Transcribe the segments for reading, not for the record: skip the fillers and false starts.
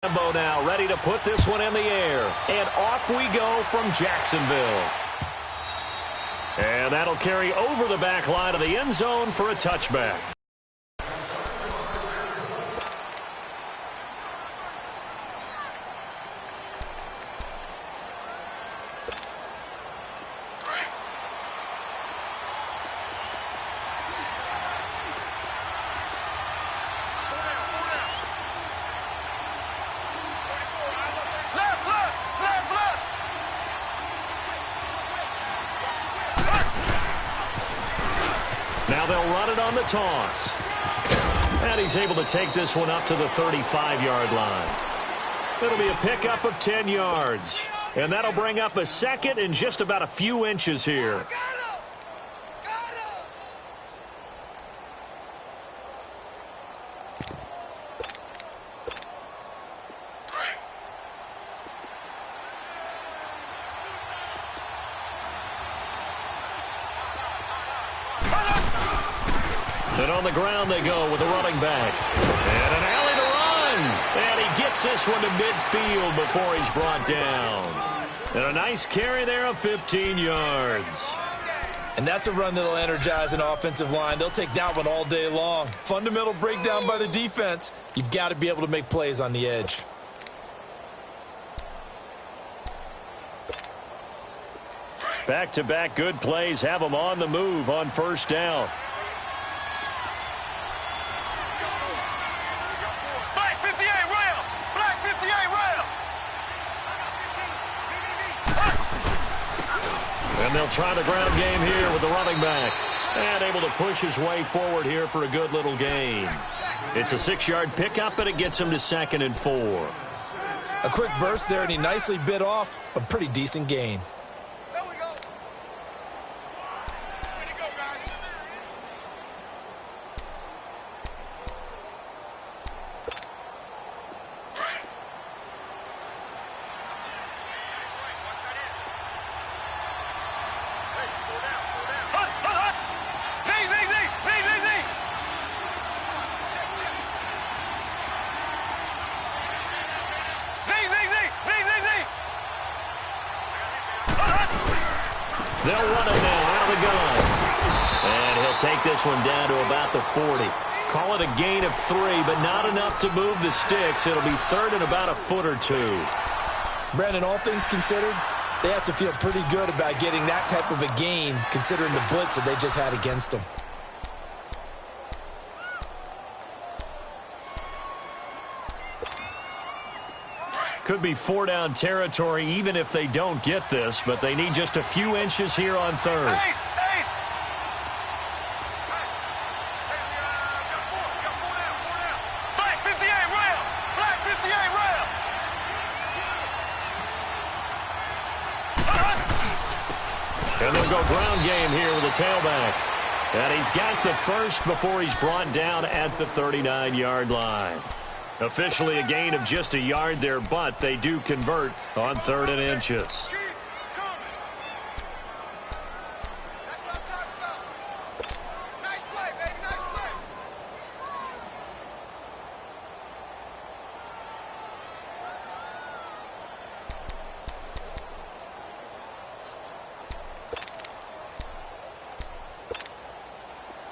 Lambo now ready to put this one in the air. And off we go from Jacksonville. And that'll carry over the back line of the end zone for a touchback. Now they'll run it on the toss. And he's able to take this one up to the 35-yard line. It'll be a pickup of 10 yards. And that'll bring up a second and just about a few inches here. And on the ground they go with a running back. And an alley to run. And he gets this one to midfield before he's brought down. And a nice carry there of 15 yards. And that's a run that'll energize an offensive line. They'll take that one all day long. Fundamental breakdown by the defense. You've got to be able to make plays on the edge. Back-to-back good plays have them on the move on first down. And they'll try the ground game here with the running back. And able to push his way forward here for a good little gain. It's a 6-yard pickup, and it gets him to 2nd and 4. A quick burst there, and he nicely bit off a pretty decent gain. They'll run it now out of the gun. And he'll take this one down to about the 40. Call it a gain of 3, but not enough to move the sticks. It'll be 3rd and about a foot or 2. Brandon, all things considered, they have to feel pretty good about getting that type of a gain, considering the blitz that they just had against them. Could be 4-down territory even if they don't get this, but they need just a few inches here on 3rd. And they'll go ground game here with a tailback. And he's got the first before he's brought down at the 39-yard line. Officially a gain of just a yard there, but they do convert on 3rd and inches.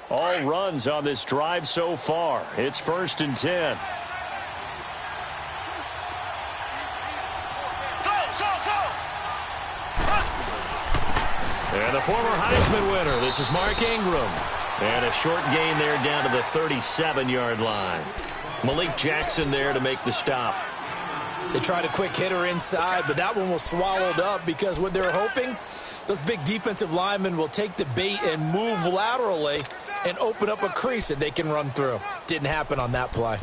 All runs on this drive so far. It's 1st and 10. And the former Heisman winner, this is Mark Ingram. And a short gain there down to the 37-yard line. Malik Jackson there to make the stop. They tried a quick hitter inside, but that one was swallowed up because what they're hoping, those big defensive linemen will take the bait and move laterally and open up a crease that they can run through. Didn't happen on that play.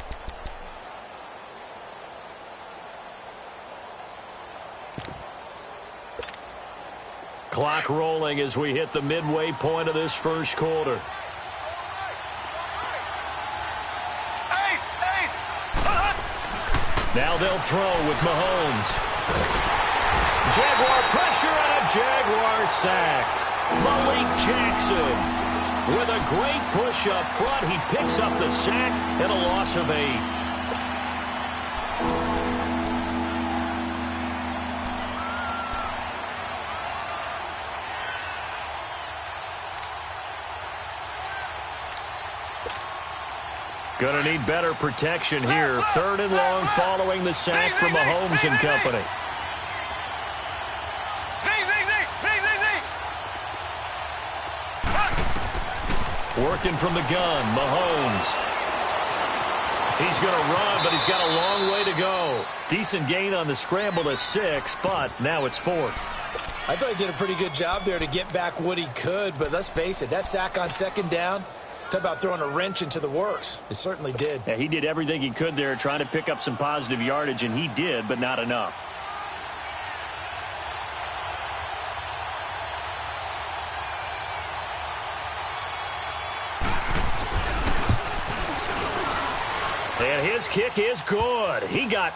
Clock rolling as we hit the midway point of this first quarter. Now they'll throw with Mahomes. Jaguar pressure and a Jaguar sack. Malik Jackson with a great push up front. He picks up the sack and a loss of 8. Gonna need better protection here. 3rd and long following the sack from Mahomes and company. Working from the gun, Mahomes. He's going to run, but he's got a long way to go. Decent gain on the scramble to 6, but now it's 4th. I thought he did a pretty good job there to get back what he could, but let's face it, that sack on 2nd down, talk about throwing a wrench into the works. It certainly did. Yeah, he did everything he could there trying to pick up some positive yardage, and he did, but not enough. And his kick is good. He got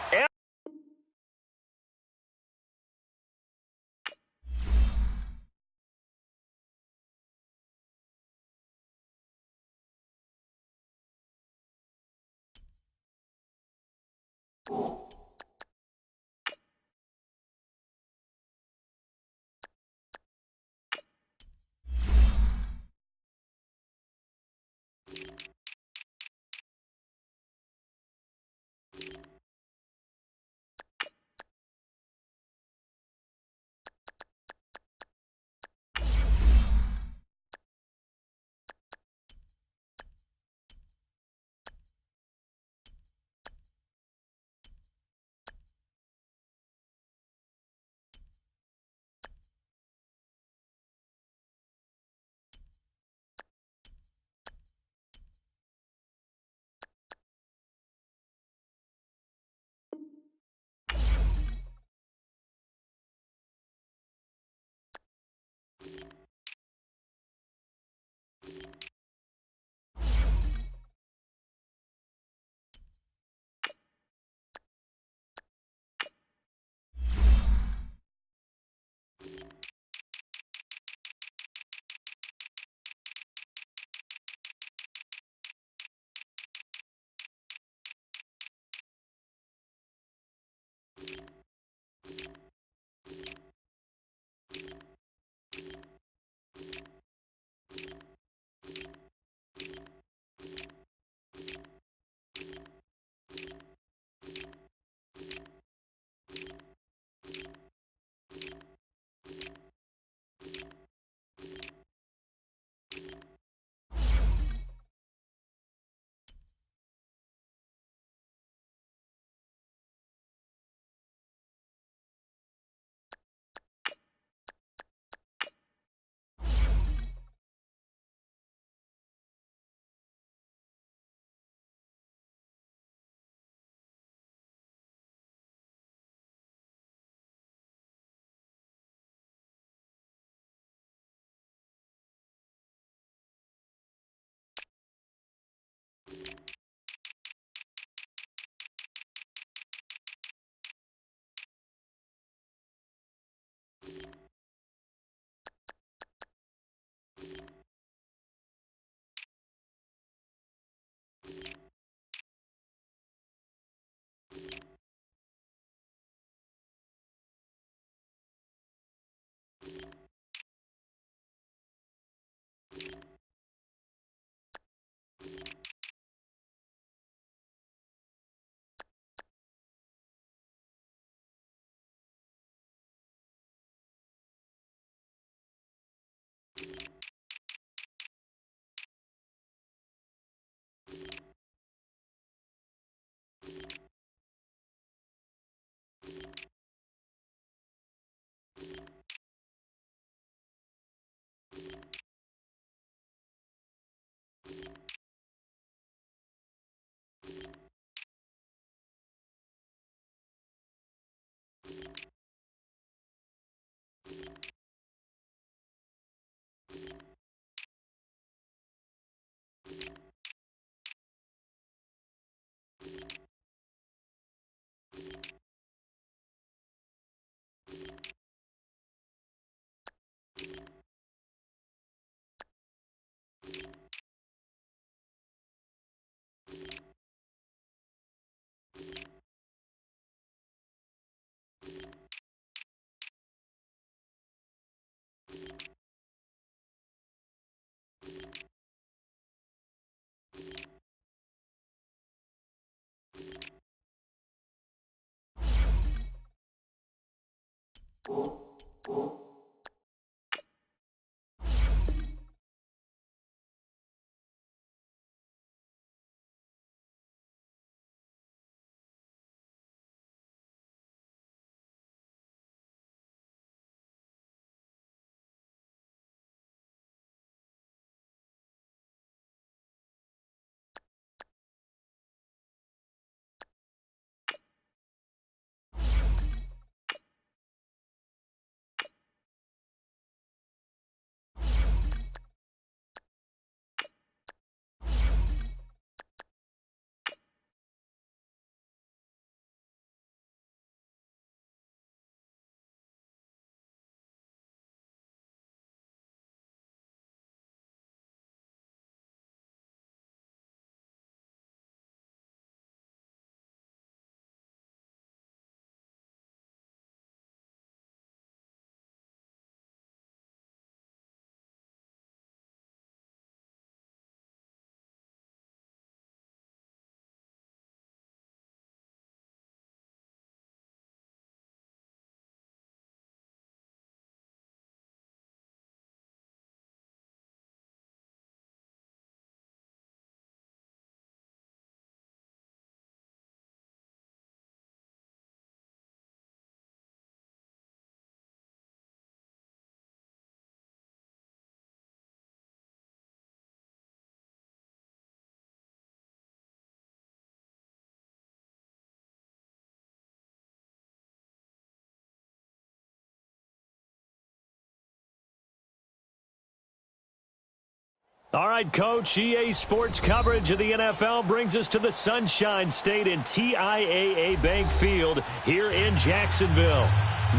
All right, Coach, EA Sports coverage of the NFL brings us to the Sunshine State in TIAA Bank Field here in Jacksonville.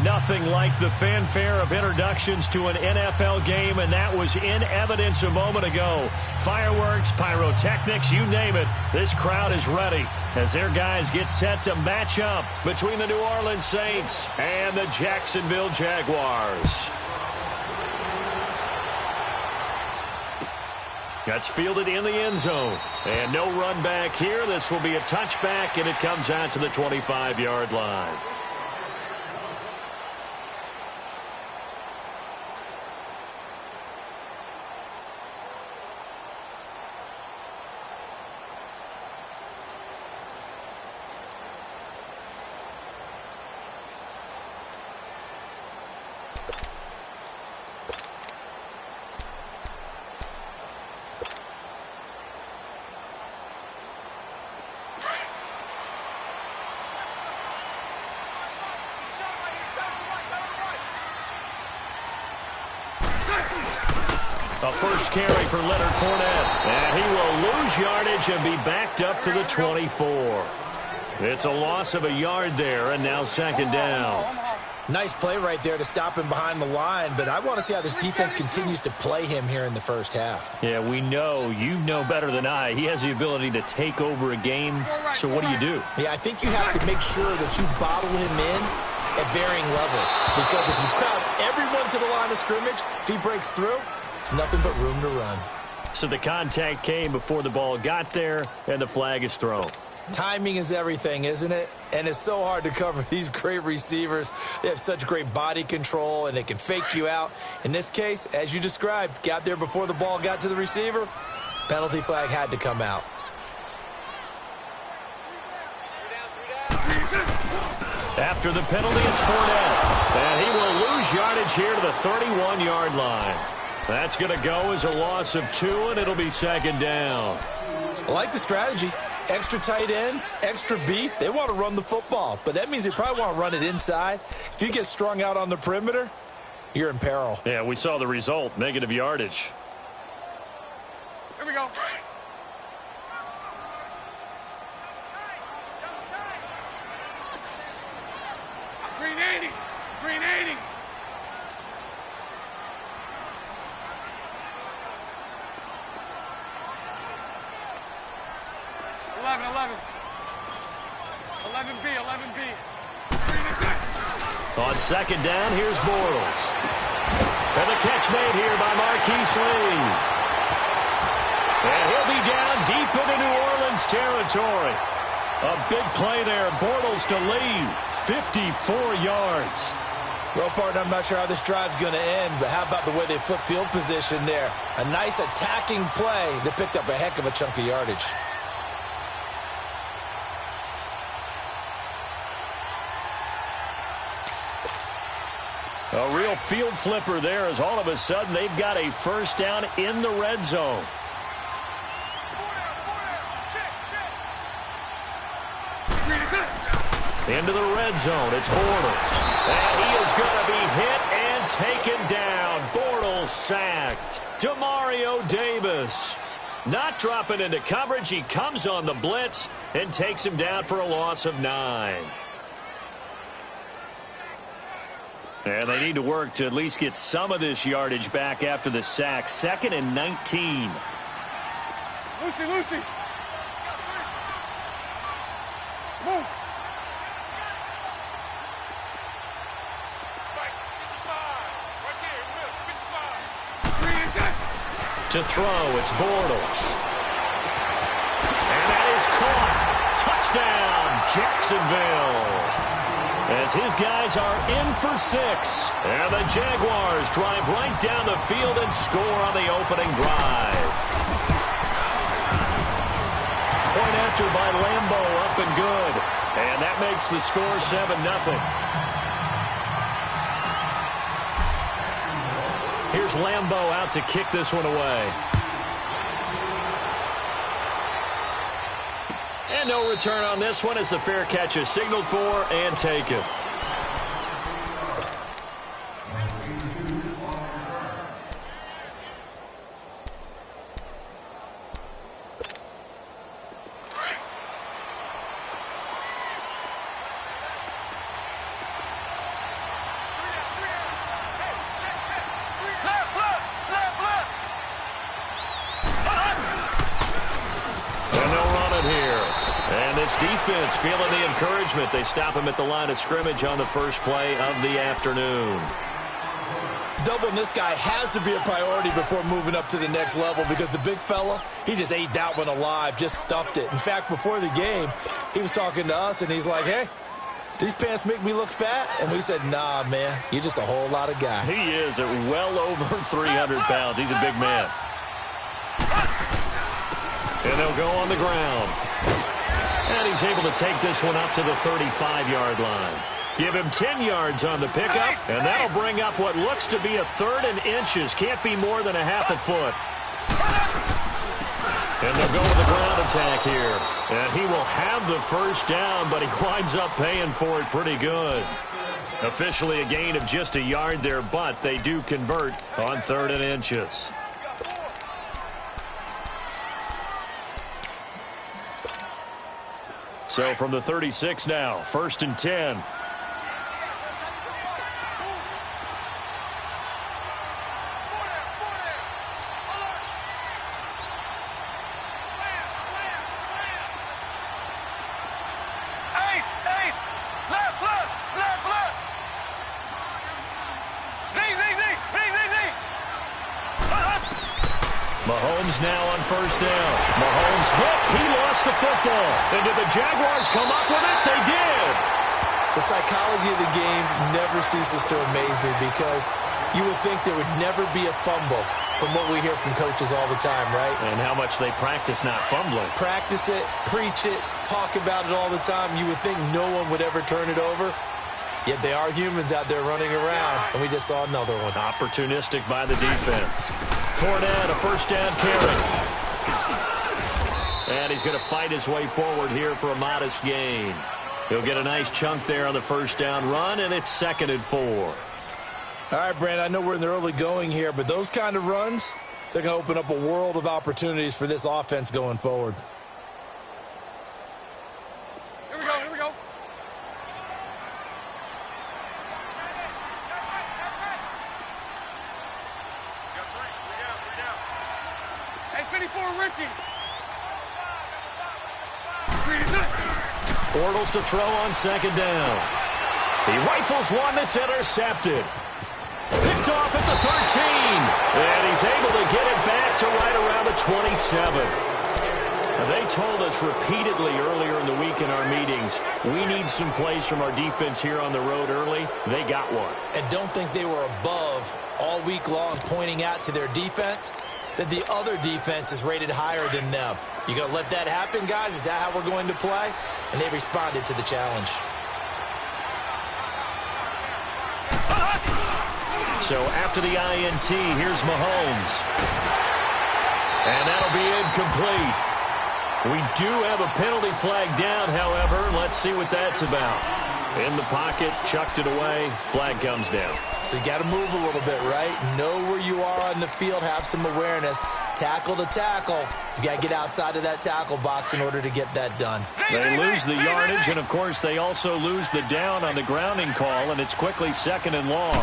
Nothing like the fanfare of introductions to an NFL game, and that was in evidence a moment ago. Fireworks, pyrotechnics, you name it, this crowd is ready as their guys get set to match up between the New Orleans Saints and the Jacksonville Jaguars. That's fielded in the end zone. And no run back here. This will be a touchback, and it comes out to the 25-yard line. A first carry for Leonard Fournette. And he will lose yardage and be backed up to the 24. It's a loss of a yard there, and now second down. Nice play right there to stop him behind the line, but I want to see how this defense continues to play him here in the first half. Yeah, we know. You know better than I. He has the ability to take over a game, so what do? Yeah, I think you have to make sure that you bottle him in at varying levels, because if you crowd everyone to the line of scrimmage, if he breaks through, it's nothing but room to run. So the contact came before the ball got there, and the flag is thrown. Timing is everything, isn't it? And it's so hard to cover these great receivers. They have such great body control, and they can fake you out. In this case, as you described, got there before the ball got to the receiver. Penalty flag had to come out. After the penalty, it's Fournette. And he will lose yardage here to the 31-yard line. That's going to go as a loss of 2, and it'll be second down. I like the strategy. Extra tight ends, extra beef. They want to run the football, but that means they probably want to run it inside. If you get strung out on the perimeter, you're in peril. Yeah, we saw the result, negative yardage. Here we go. Green 80. Green 80. On second down, here's Bortles. And the catch made here by Marquise Lee. And he'll be down deep into New Orleans territory. A big play there. Bortles to Lee. 54 yards. Well, partner, I'm not sure how this drive's going to end, but how about the way they flip field position there? A nice attacking play that picked up a heck of a chunk of yardage. A real field flipper there as all of a sudden they've got a first down in the red zone. Into the red zone, it's Bortles. And he is going to be hit and taken down. Bortles sacked. Demario Davis not dropping into coverage. He comes on the blitz and takes him down for a loss of 9. And they need to work to at least get some of this yardage back after the sack. 2nd and 19. Lucy. Move. To throw, it's Bortles. And that is caught. Touchdown, Jacksonville. As his guys are in for 6. And the Jaguars drive right down the field and score on the opening drive. Point after by Lambo, up and good. And that makes the score 7-0. Here's Lambo out to kick this one away. And no return on this one as the fair catch is signaled for and taken. Defense feeling the encouragement. They stop him at the line of scrimmage on the first play of the afternoon. Doubling this guy has to be a priority before moving up to the next level because the big fella, he just ate that one alive, just stuffed it. In fact, before the game, he was talking to us, and he's like, hey, these pants make me look fat? And we said, nah, man, you're just a whole lot of guy. He is at well over 300 pounds. He's a big man. And they'll go on the ground. And he's able to take this one up to the 35-yard line. Give him 10 yards on the pickup, and that'll bring up what looks to be a 3rd and inches. Can't be more than a half a foot. And they'll go with the ground attack here. And he will have the first down, but he winds up paying for it pretty good. Officially a gain of just a yard there, but they do convert on 3rd and inches. So from the 36 now, 1st and 10. Mahomes now on 1st down. Mahomes hit. He lost the football. And did the Jaguars come up with it? They did. The psychology of the game never ceases to amaze me because you would think there would never be a fumble from what we hear from coaches all the time, right? And how much they practice not fumbling. Practice it, preach it, talk about it all the time. You would think no one would ever turn it over. Yet they are humans out there running around, and we just saw another one. Opportunistic by the defense. Fournette, a 1st down carry. And he's going to fight his way forward here for a modest gain. He'll get a nice chunk there on the 1st down run, and it's 2nd and 4. All right, Brandon, I know we're in the early going here, but those kind of runs, they're going to open up a world of opportunities for this offense going forward. Here we go. Hey, 54, Ricky. Bortles to throw on 2nd down. He rifles one that's intercepted. Picked off at the 13. And he's able to get it back to right around the 27. They told us repeatedly earlier in the week in our meetings, we need some plays from our defense here on the road early. They got one. And don't think they were above all week long pointing out to their defense that the other defense is rated higher than them. You going to let that happen, guys? Is that how we're going to play? And they responded to the challenge. So after the INT, here's Mahomes. And that'll be incomplete. We do have a penalty flag down, however. Let's see what that's about. In the pocket, chucked it away, flag comes down. So you got to move a little bit, right? Know where you are on the field, have some awareness. Tackle to tackle. You got to get outside of that tackle box in order to get that done. They lose the yardage, and of course they also lose the down on the grounding call, and it's quickly 2nd and long.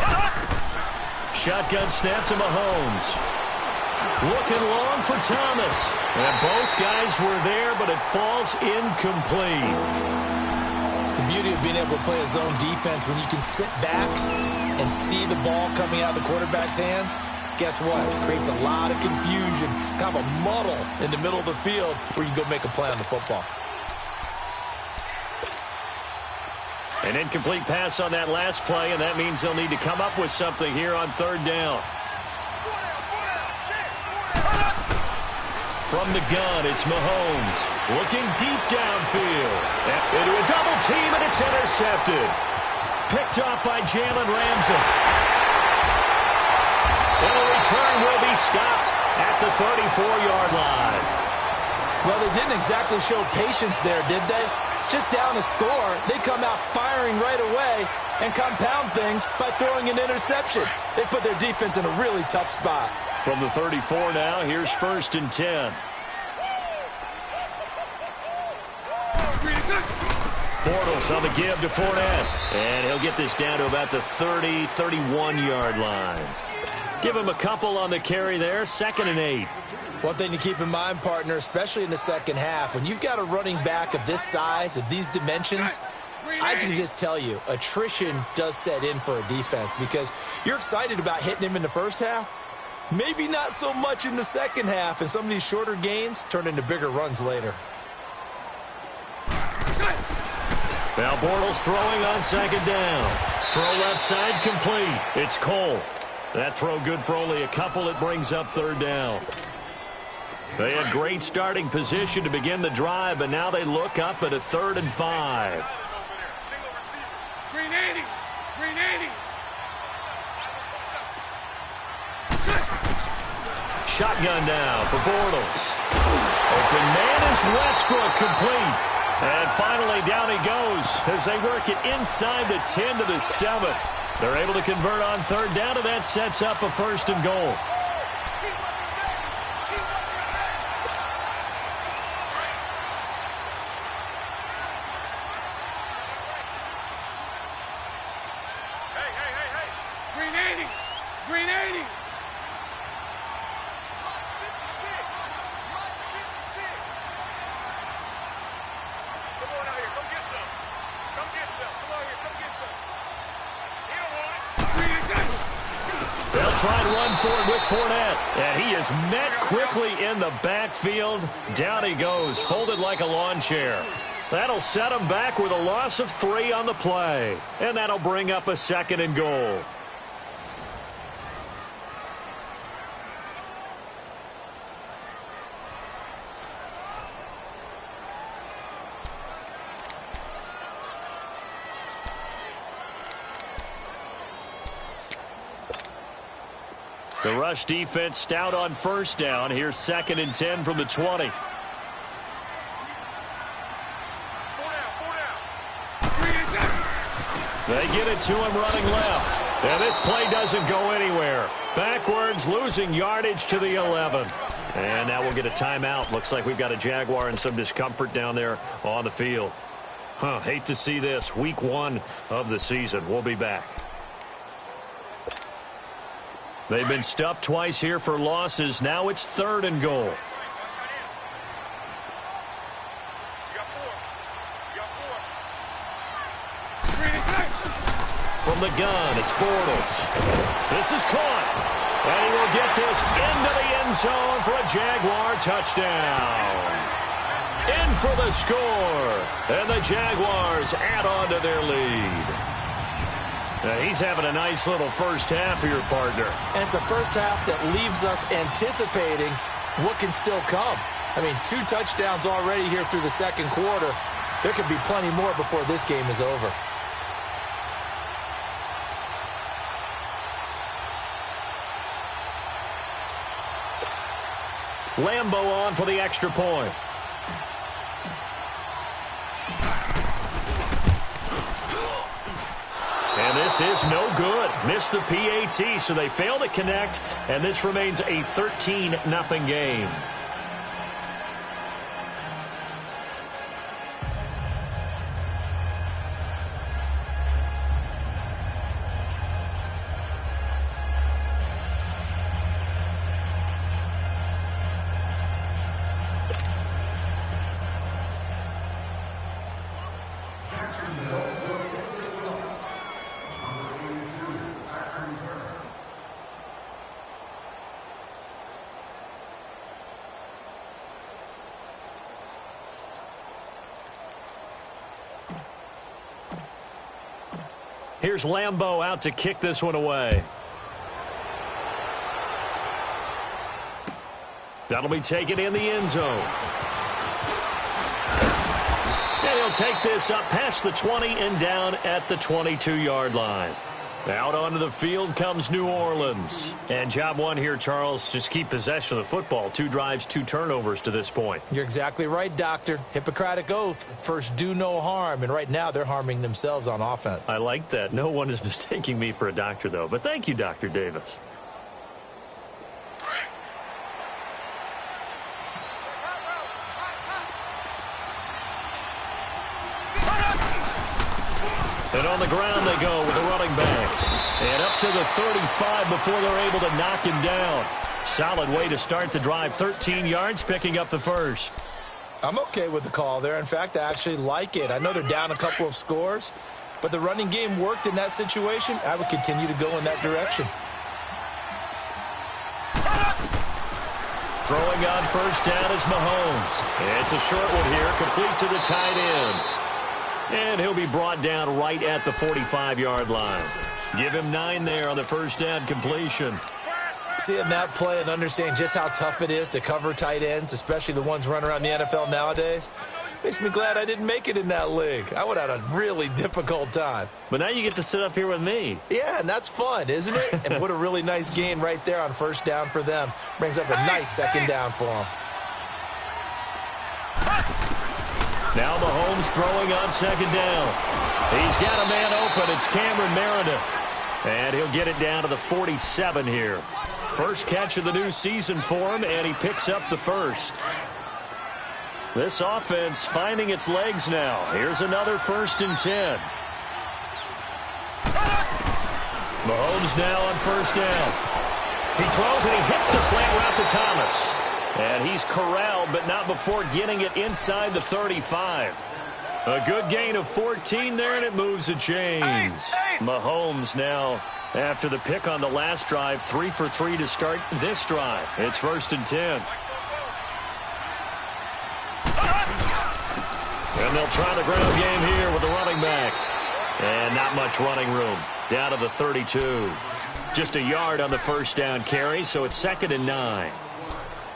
Shotgun snap to Mahomes. Looking long for Thomas. And both guys were there, but it falls incomplete. The beauty of being able to play a zone defense when you can sit back and see the ball coming out of the quarterback's hands, guess what? It creates a lot of confusion, kind of a muddle in the middle of the field where you can go make a play on the football. An incomplete pass on that last play, and that means they'll need to come up with something here on 3rd down. From the gun, it's Mahomes. Looking deep downfield. Into a double team, and it's intercepted. Picked off by Jalen Ramsey. And the return will be stopped at the 34-yard line. Well, they didn't exactly show patience there, did they? Just down a score, they come out firing right away and compound things by throwing an interception. They put their defense in a really tough spot. From the 34 now, here's 1st and 10. Bortles on the give to Fournette. And he'll get this down to about the 30, 31-yard line. Give him a couple on the carry there, 2nd and 8. One thing to keep in mind, partner, especially in the second half, when you've got a running back of this size, of these dimensions, I can just tell you, attrition does set in for a defense because you're excited about hitting him in the first half. Maybe not so much in the second half, and some of these shorter gains turn into bigger runs later. Now Bortles throwing on 2nd down. Throw left side complete. It's Cole. That throw good for only a couple. It brings up 3rd down. They had great starting position to begin the drive, but now they look up at a 3rd and 5. Green 80. Green 80. Shotgun now for Bortles. Open man is Westbrook, complete. And finally down he goes as they work it inside the 10 to the 7. They're able to convert on 3rd down, and that sets up a 1st and goal. Green 80. Green 80. They'll try and run for it with Fournette. And he is met quickly in the backfield. Down he goes, folded like a lawn chair. That'll set him back with a loss of 3 on the play. And that'll bring up a 2nd and goal. The rush defense stout on 1st down. Here's 2nd and 10 from the 20. They get it to him running left. And this play doesn't go anywhere. Backwards, losing yardage to the 11. And now we'll get a timeout. Looks like we've got a Jaguar and some discomfort down there on the field. Hate to see this. Week 1 of the season. We'll be back. They've been stuffed twice here for losses. Now it's 3rd and goal. From the gun, it's Bortles. This is caught. And he will get this into the end zone for a Jaguar touchdown. In for the score. And the Jaguars add on to their lead. Now he's having a nice little first half for your partner. And it's a first half that leaves us anticipating what can still come. I mean, 2 touchdowns already here through the second quarter. There could be plenty more before this game is over. Lambo on for the extra point. And this is no good. Missed the PAT, so they fail to connect, and this remains a 13-0 game. Here's Lambo out to kick this one away. That'll be taken in the end zone. And he'll take this up past the 20 and down at the 22-yard line. Out onto the field comes New Orleans. And job one here, Charles, just keep possession of the football. 2 drives, 2 turnovers to this point. You're exactly right, Doctor. Hippocratic oath. First, do no harm. And right now, they're harming themselves on offense. I like that. No one is mistaking me for a doctor, though. But thank you, Dr. Davis. And on the ground they go with the running back. And up to the 35 before they're able to knock him down. Solid way to start the drive. 13 yards, picking up the first. I'm okay with the call there. In fact, I actually like it. I know they're down a couple of scores, but the running game worked in that situation. I would continue to go in that direction. Throwing on first down is Mahomes. It's a short one here, complete to the tight end. And he'll be brought down right at the 45-yard line. Give him 9 there on the first down completion. Seeing that play and understanding just how tough it is to cover tight ends, especially the ones running around the NFL nowadays, makes me glad I didn't make it in that league. I would have had a really difficult time. But now you get to sit up here with me. Yeah, and that's fun, isn't it? And what a really nice gain right there on first down for them. Brings up a nice second down for them. Now Mahomes throwing on second down. He's got a man open. It's Cameron Meredith. And he'll get it down to the 47 here. First catch of the new season for him, and he picks up the first. This offense finding its legs now. Here's another 1st and 10. Mahomes now on first down. He throws and he hits the slant route to Thomas. And he's corralled, but not before getting it inside the 35. A good gain of 14 there, and it moves the chains. Mahomes now, after the pick on the last drive, 3 for 3 to start this drive. It's 1st and 10. And they'll try the ground game here with the running back. And not much running room. Down to the 32. Just a yard on the first down carry, so it's 2nd and 9.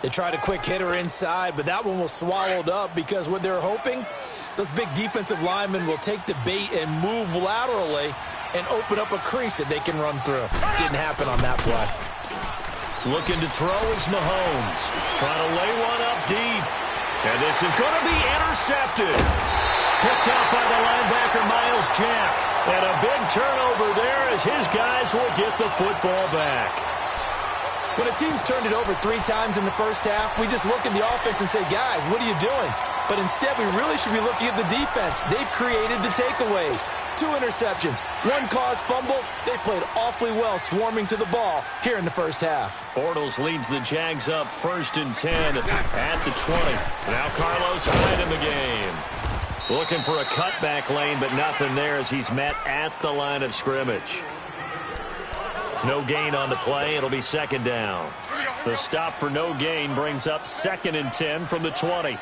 They tried a quick hitter inside, but that one was swallowed up because what they're hoping, those big defensive linemen will take the bait and move laterally and open up a crease that they can run through. Didn't happen on that play. Looking to throw is Mahomes. Trying to lay one up deep. And this is going to be intercepted. Picked up by the linebacker, Miles Jack. And a big turnover there as his guys will get the football back. When a team's turned it over 3 times in the first half, we just look at the offense and say, guys, what are you doing? But instead, we really should be looking at the defense. They've created the takeaways. 2 interceptions, 1 caused fumble. They played awfully well swarming to the ball here in the first half. Bortles leads the Jags up 1st and 10 at the 20. Now Carlos Hyde in the game. Looking for a cutback lane, but nothing there as he's met at the line of scrimmage. No gain on the play. It'll be 2nd down. The stop for no gain brings up 2nd and 10 from the 20.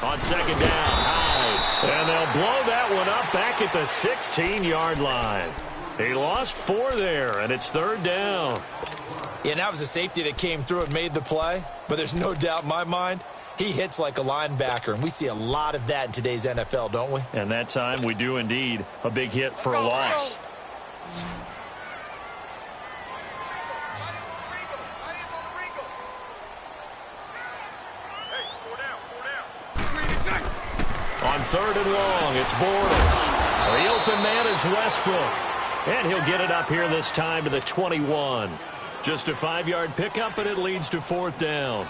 On second down, Hyde. And they'll blow that one up back at the 16-yard line. He lost 4 there, and it's third down. Yeah, and that was a safety that came through and made the play. But there's no doubt in my mind, he hits like a linebacker. And we see a lot of that in today's NFL, don't we? And that time we do indeed. A big hit for a loss. On third and long, it's Bortles. The open man is Westbrook. And he'll get it up here this time to the 21. Just a 5-yard pickup, and it leads to fourth down.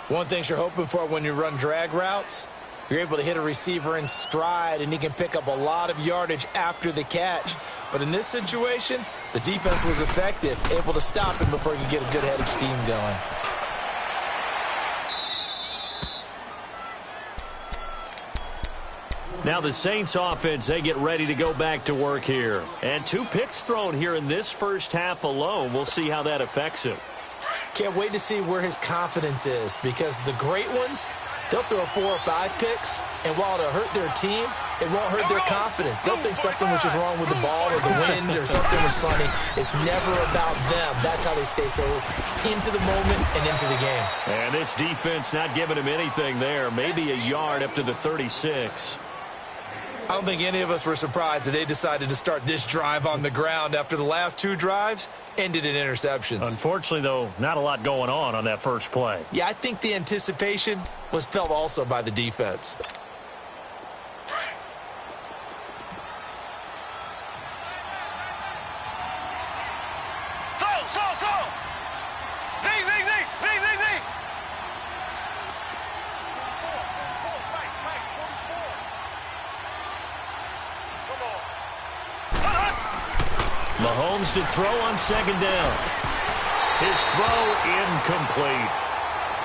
One thing you're hoping for when you run drag routes, you're able to hit a receiver in stride, and he can pick up a lot of yardage after the catch. But in this situation, the defense was effective, able to stop him before he could get a good head of steam going. Now the Saints offense, they get ready to go back to work here. And 2 picks thrown here in this first half alone. We'll see how that affects him. Can't wait to see where his confidence is, because the great ones, they'll throw 4 or 5 picks, and while it'll hurt their team, it won't hurt their confidence. They'll think something was just wrong with the ball or the wind or something was funny. It's never about them. That's how they stay so into the moment and into the game. And this defense not giving him anything there. Maybe a yard up to the 36. I don't think any of us were surprised that they decided to start this drive on the ground after the last 2 drives ended in interceptions. Unfortunately, though, not a lot going on that first play. Yeah, I think the anticipation was felt also by the defense. Mahomes to throw on second down. His throw incomplete.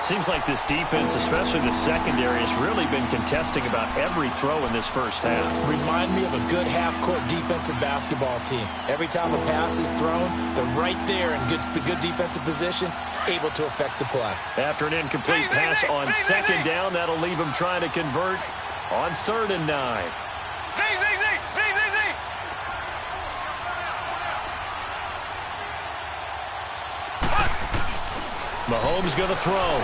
Seems like this defense, especially the secondary, has really been contesting about every throw in this first half. Remind me of a good half-court defensive basketball team. Every time a pass is thrown, they're right there in good defensive position, able to affect the play. After an incomplete pass on second down, that'll leave him trying to convert on 3rd and 9. Mahomes going to throw.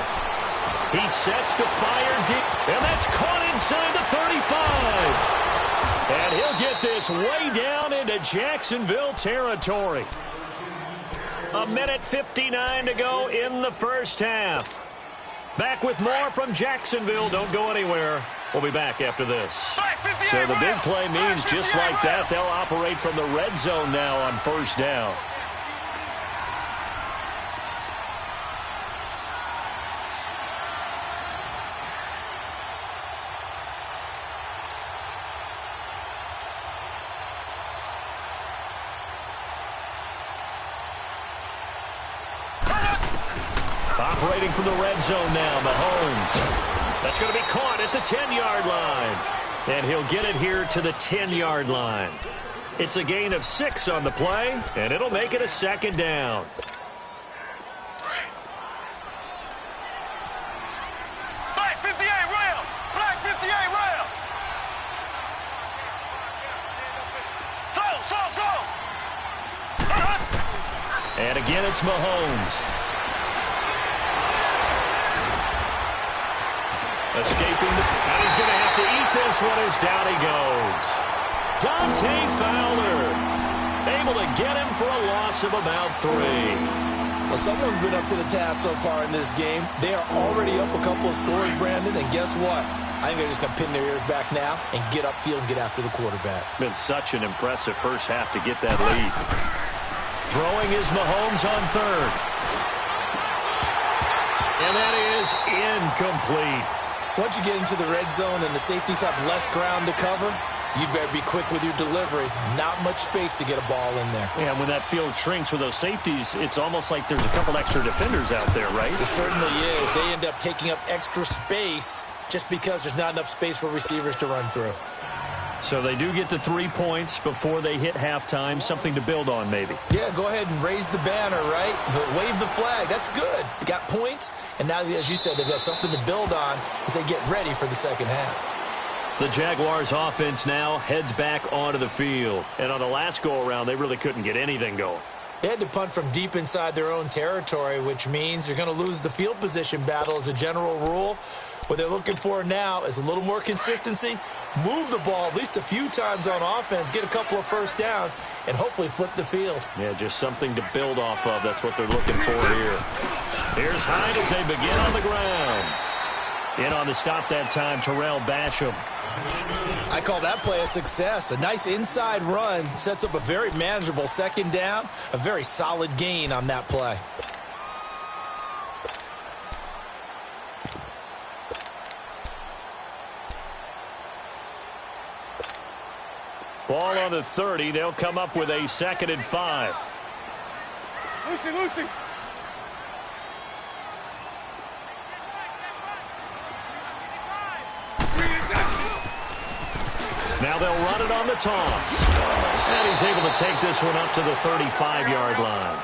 He sets to fire deep, and that's caught inside the 35. And he'll get this way down into Jacksonville territory. 1:59 to go in the first half. Back with more from Jacksonville. Don't go anywhere. We'll be back after this. So the big play means just like that, they'll operate from the red zone now on first down. Operating from the red zone now, Mahomes. That's going to be caught at the 10-yard line. And he'll get it here to the 10-yard line. It's a gain of 6 on the play, and it'll make it a second down. Black 58 rail! Black 58 rail! And again, it's Mahomes. Escaping, and he's going to have to eat this one as down he goes. Dante Fowler, able to get him for a loss of about 3. Well, someone's been up to the task so far in this game. They are already up a couple of scores, Brandon, and guess what? I think they're just going to pin their ears back now and get upfield and get after the quarterback. Been such an impressive first half to get that lead. Throwing is Mahomes on 3rd. And that is incomplete. Once you get into the red zone and the safeties have less ground to cover, you better be quick with your delivery. Not much space to get a ball in there. Yeah, when that field shrinks with those safeties, it's almost like there's a couple extra defenders out there, right? It certainly is. They end up taking up extra space just because there's not enough space for receivers to run through. So they do get the 3 points before they hit halftime, something to build on maybe. Yeah, go ahead and raise the banner, right? Wave the flag. That's good. You got points, and now, as you said, they've got something to build on as they get ready for the second half. The Jaguars offense now heads back onto the field. And on the last go-around, they really couldn't get anything going. They had to punt from deep inside their own territory, which means you're going to lose the field position battle as a general rule. What they're looking for now is a little more consistency, move the ball at least a few times on offense, get a couple of first downs, and hopefully flip the field. Yeah, just something to build off of. That's what they're looking for here. Here's Hyde as they begin on the ground. In on the stop that time, Terrell Basham. I call that play a success. A nice inside run sets up a very manageable second down, a very solid gain on that play. Ball on the 30. They'll come up with a 2nd and 5. Lucy. Now they'll run it on the toss. And he's able to take this one up to the 35-yard line.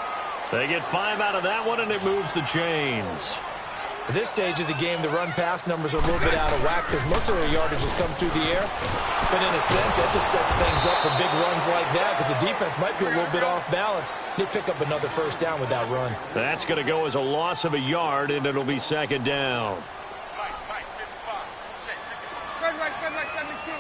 They get 5 out of that one, and it moves the chains. At this stage of the game, the run-pass numbers are a little bit out of whack because most of their yardage has come through the air. But in a sense, that just sets things up for big runs like that because the defense might be a little bit off balance. They pick up another first down with that run. That's going to go as a loss of a yard, and it'll be 2nd down. Spread right, 72.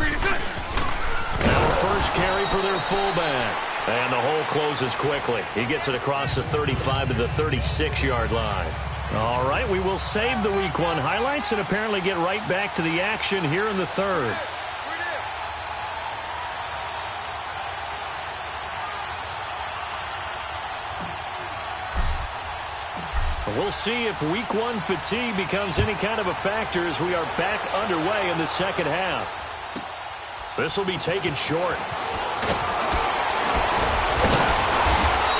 Now a first carry for their fullback. And the hole closes quickly. He gets it across the 35 to the 36-yard line. All right, we will save the Week 1 highlights and apparently get right back to the action here in the third. We'll see if Week 1 fatigue becomes any kind of a factor as we are back underway in the second half. This will be taken short.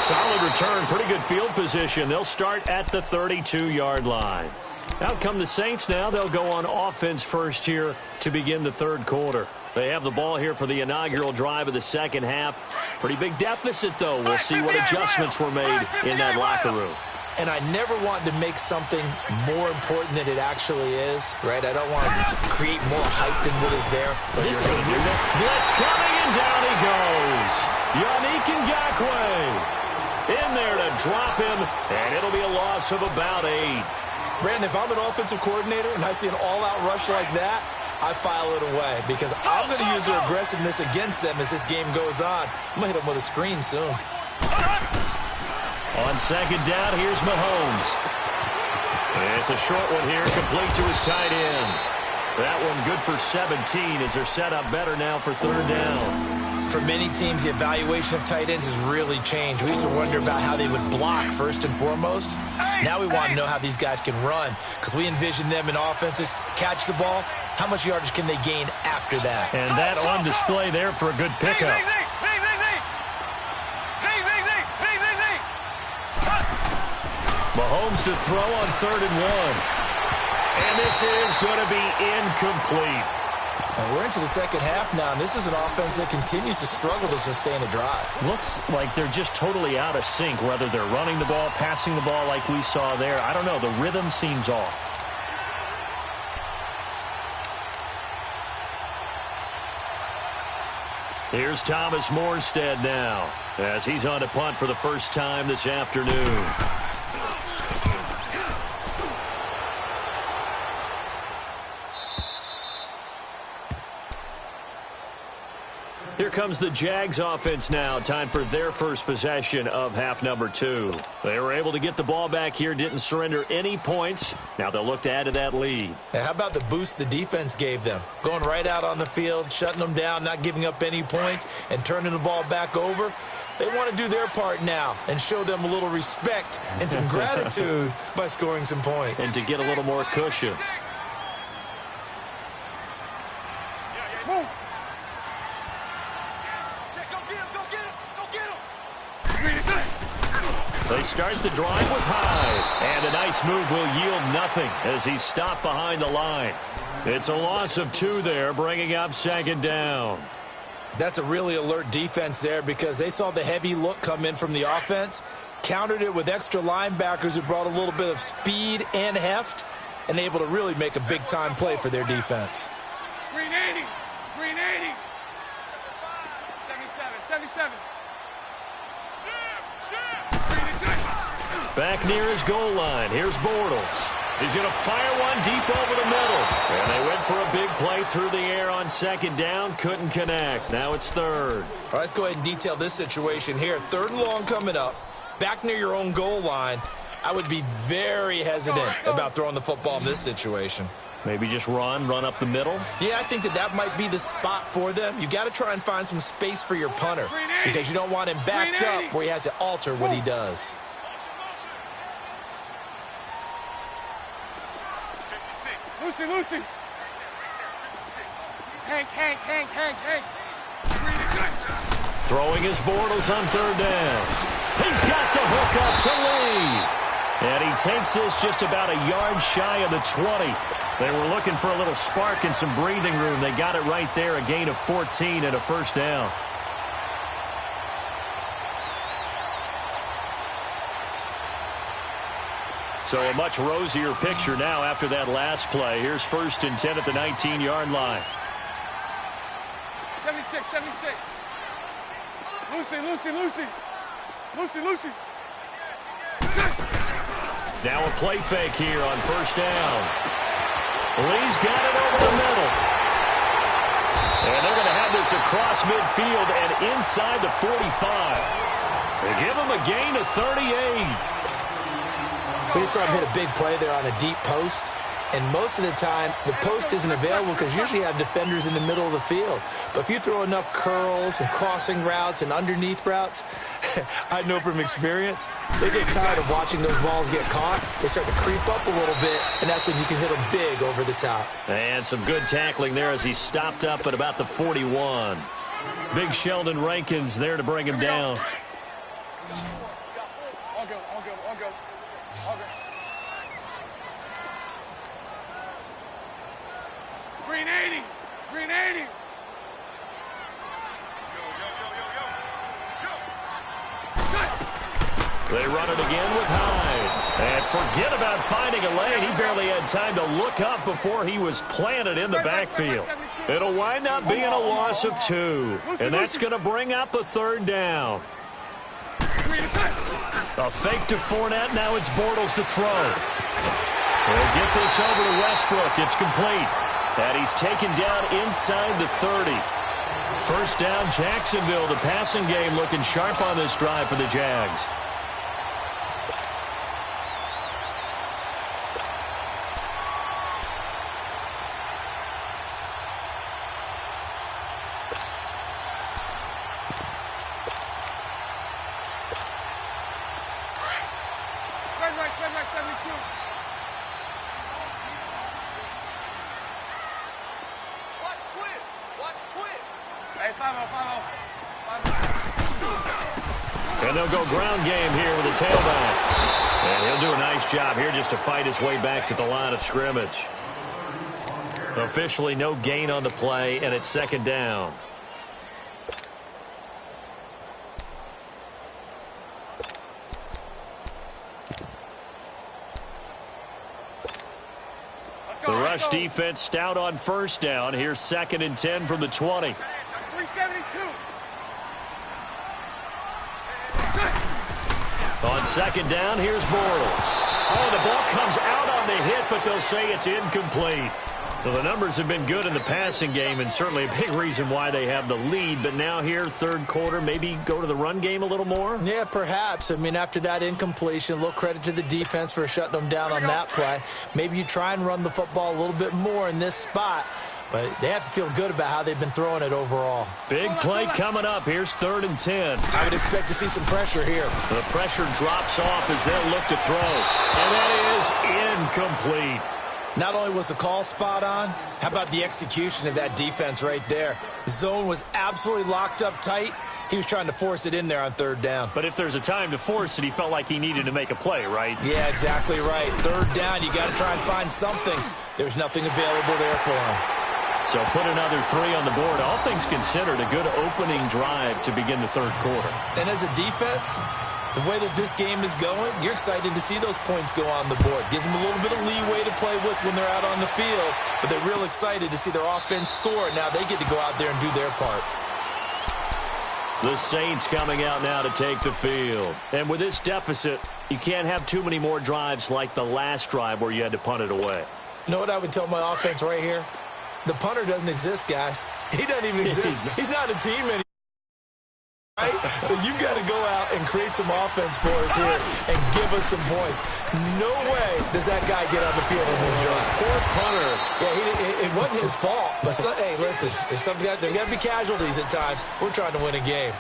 Solid return, pretty good field position. They'll start at the 32-yard line. Out come the Saints now. They'll go on offense first here to begin the third quarter. They have the ball here for the inaugural drive of the second half. Pretty big deficit, though. We'll see what adjustments were made in that locker room. And I never want to make something more important than it actually is, right? I don't want to create more hype than what is there. But this is a blitz coming, and down he goes. Yannick Ngakoue in there to drop him, and it'll be a loss of about 8. Brandon, if I'm an offensive coordinator and I see an all-out rush like that, I file it away because I'm going to use their aggressiveness against them as this game goes on. I'm going to hit them with a screen soon. On second down, here's Mahomes. It's a short one here, complete to his tight end. That one good for 17 as they're set up better now for third down. For many teams, the evaluation of tight ends has really changed. We used to wonder about how they would block first and foremost. Now we want to know how these guys can run because we envision them in offenses, catch the ball. How much yardage can they gain after that? And that on display there for a good pickup. Mahomes to throw on 3rd and 1. And this is going to be incomplete. And we're into the second half now, and this is an offense that continues to struggle to sustain a drive. Looks like they're just totally out of sync, whether they're running the ball, passing the ball like we saw there. I don't know. The rhythm seems off. Here's Thomas Morstead now as he's on to punt for the first time this afternoon. Here comes the Jags offense now. Time for their first possession of half number 2. They were able to get the ball back here, didn't surrender any points. Now they'll look to add to that lead. Now, how about the boost the defense gave them? Going right out on the field, shutting them down, not giving up any points, and turning the ball back over. They want to do their part now and show them a little respect and some gratitude by scoring some points. And to get a little more cushion. They start the drive with Hyde. And a nice move will yield nothing as he's stopped behind the line. It's a loss of 2 there, bringing up second down. That's a really alert defense there because they saw the heavy look come in from the offense, countered it with extra linebackers who brought a little bit of speed and heft, and able to really make a big-time play for their defense. Green 80. Green 80. 77. Back near his goal line. Here's Bortles. He's going to fire one deep over the middle. And they went for a big play through the air on second down. Couldn't connect. Now it's third. All right, let's go ahead and detail this situation here. 3rd and long coming up. Back near your own goal line. I would be very hesitant about throwing the football in this situation. Maybe just run up the middle? Yeah, I think that might be the spot for them. You got to try and find some space for your punter because you don't want him backed up where he has to alter what he does. Lucy. Hank. Throwing his Bortles on 3rd down. He's got the hook up to Lee. And he takes this just about a yard shy of the 20. They were looking for a little spark and some breathing room. They got it right there, a gain of 14 and a first down. So a much rosier picture now after that last play. Here's 1st and 10 at the 19-yard line. 76. Lucy. Now a play fake here on 1st down. Lee's got it over the middle. And they're going to have this across midfield and inside the 45. They give him a gain of 38. We just saw him hit a big play there on a deep post. And most of the time, the post isn't available because usually you have defenders in the middle of the field. But if you throw enough curls and crossing routes and underneath routes, I know from experience, they get tired of watching those balls get caught. They start to creep up a little bit, and that's when you can hit them big over the top. And some good tackling there as he stopped up at about the 41. Big Sheldon Rankins there to bring him down. All go. Green 80. They run it again with Hyde. And forget about finding a lane. He barely had time to look up before he was planted in the backfield. It'll wind up being a loss of 2. And that's going to bring up a 3rd down. A fake to Fournette. Now it's Bortles to throw. They'll get this over to Westbrook. It's complete. And he's taken down inside the 30. 1st down, Jacksonville. The passing game looking sharp on this drive for the Jags. Spread right, 72. Hey, 5-0. And they'll go ground game here with a tailback. And he'll do a nice job here just to fight his way back to the line of scrimmage. Officially no gain on the play, and it's 2nd down. The rush defense stout on 1st down. Here's 2nd and 10 from the 20. 372. On 2nd down, here's Bortles. Oh, the ball comes out on the hit, but they'll say it's incomplete. Well, the numbers have been good in the passing game, and certainly a big reason why they have the lead. But now here, 3rd quarter, maybe go to the run game a little more? Yeah, perhaps. I mean, after that incompletion, a little credit to the defense for shutting them down on that play. Maybe you try and run the football a little bit more in this spot. But they have to feel good about how they've been throwing it overall. Big play coming up. Here's 3rd and 10. I would expect to see some pressure here. The pressure drops off as they'll look to throw. And that is incomplete. Not only was the call spot on, how about the execution of that defense right there? The zone was absolutely locked up tight. He was trying to force it in there on third down. But if there's a time to force it, he felt like he needed to make a play, right? Yeah, exactly right. Third down, you got to try and find something. There's nothing available there for him. So put another 3 on the board. All things considered, a good opening drive to begin the third quarter. And as a defense, the way that this game is going, you're excited to see those points go on the board. Gives them a little bit of leeway to play with when they're out on the field, but they're real excited to see their offense score. Now they get to go out there and do their part. The Saints coming out now to take the field. And with this deficit, you can't have too many more drives like the last drive where you had to punt it away. You know what I would tell my offense right here? The punter doesn't exist, guys. He doesn't even exist. He's not a team anymore. Right? So you've got to go out and create some offense for us here and give us some points. No way does that guy get on the field in this drive. Poor punter. Yeah, it wasn't his fault. But, hey, listen, there got to be casualties at times. We're trying to win a game.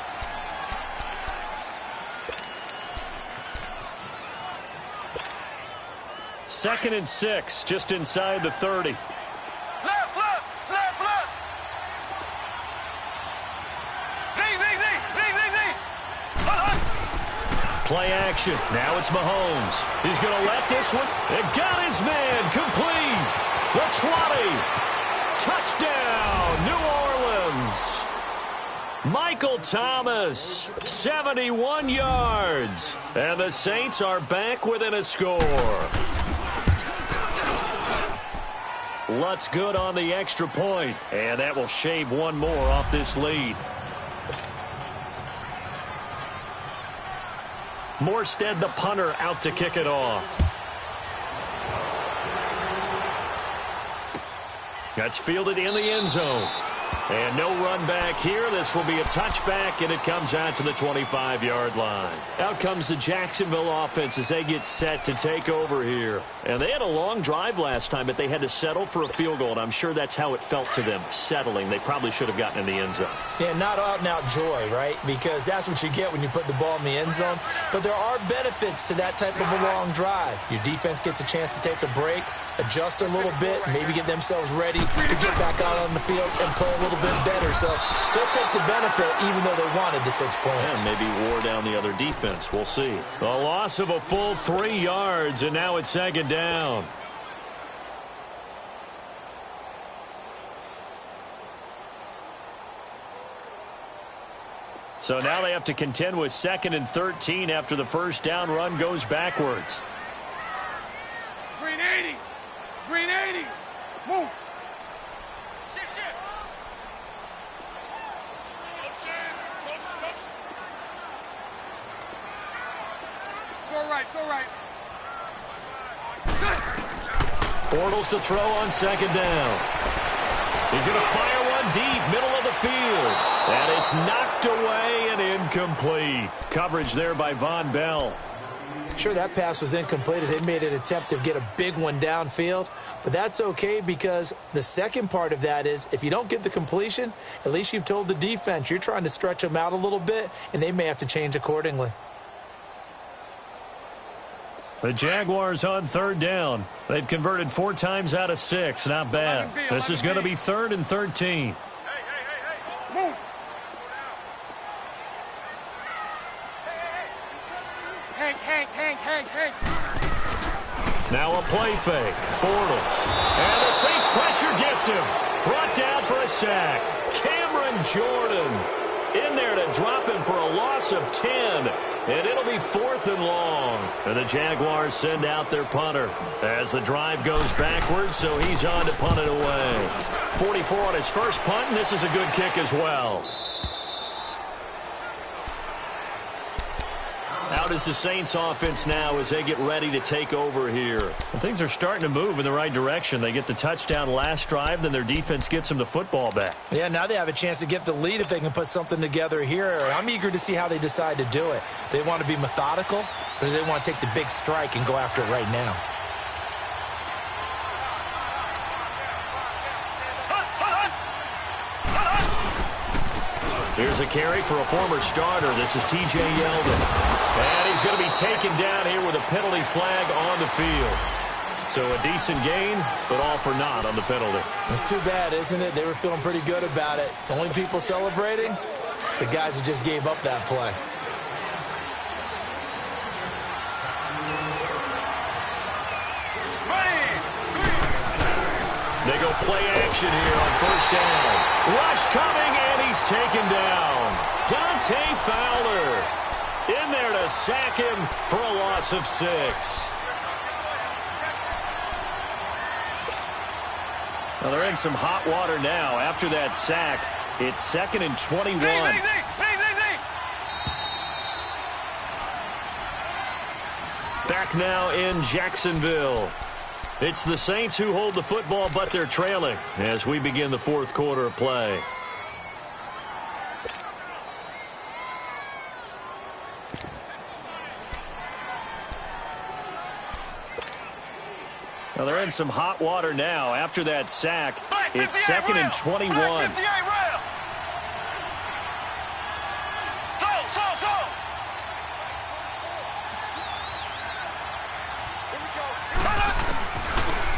Second and 6, just inside the 30. Left, left, left, left. Play action. Now it's Mahomes. He's going to let this one. And got his man. Complete. The 20. Touchdown, New Orleans. Michael Thomas, 71 yards. And the Saints are back within a score. Lutz good on the extra point. And that will shave one more off this lead. Morstead, the punter, out to kick it off. That's fielded in the end zone. And no run back here. This will be a touchback, and it comes out to the 25-yard line. Out comes the Jacksonville offense as they get set to take over here. And they had a long drive last time, but they had to settle for a field goal, and I'm sure that's how it felt to them, settling. They probably should have gotten in the end zone. Yeah, not out-and-out joy, right? Because that's what you get when you put the ball in the end zone. But there are benefits to that type of a long drive. Your defense gets a chance to take a break, adjust a little bit, maybe get themselves ready to get back out on the field and play a little bit better. So they'll take the benefit even though they wanted the 6 points. And maybe wore down the other defense. We'll see. A loss of a full 3 yards, and now it's second down. So now they have to contend with 2nd and 13 after the first down run goes backwards. Green 80. Green 80. Move. So right. Bortles to throw on second down. He's going to fire one deep, middle of the field. And it's knocked away and incomplete. Coverage there by Von Bell. Sure, that pass was incomplete as they made an attempt to get a big one downfield. But that's okay because the second part of that is if you don't get the completion, at least you've told the defense you're trying to stretch them out a little bit, and they may have to change accordingly. The Jaguars on third down. They've converted 4 times out of 6. Not bad. This is going to be 3rd and 13. Move. Hank. Now a play fake. Bortles. And the Saints pressure gets him. Brought down for a sack. Cameron Jordan in there to drop him for a loss of 10. And it'll be 4th and long. And the Jaguars send out their punter as the drive goes backwards, so he's on to punt it away. 44 on his first punt, and this is a good kick as well. Out is the Saints offense now as they get ready to take over here. And things are starting to move in the right direction. They get the touchdown last drive, then their defense gets them the football back. Yeah, now they have a chance to get the lead if they can put something together here. I'm eager to see how they decide to do it. Do they want to be methodical, or do they want to take the big strike and go after it right now? Here's a carry for a former starter. This is T.J. Yeldon. And he's going to be taken down here with a penalty flag on the field. So a decent gain, but all for naught on the penalty. It's too bad, isn't it? They were feeling pretty good about it. The only people celebrating, the guys who just gave up that play. They go play action here on first down. Rush coming, and he's taken down. Dante Fowler in there to sack him for a loss of 6. Well, they're in some hot water now. After that sack, it's 2nd and 21. Back now in Jacksonville. It's the Saints who hold the football, but they're trailing as we begin the 4th quarter of play. Well, they're in some hot water now. After that sack, it's 2nd and 21.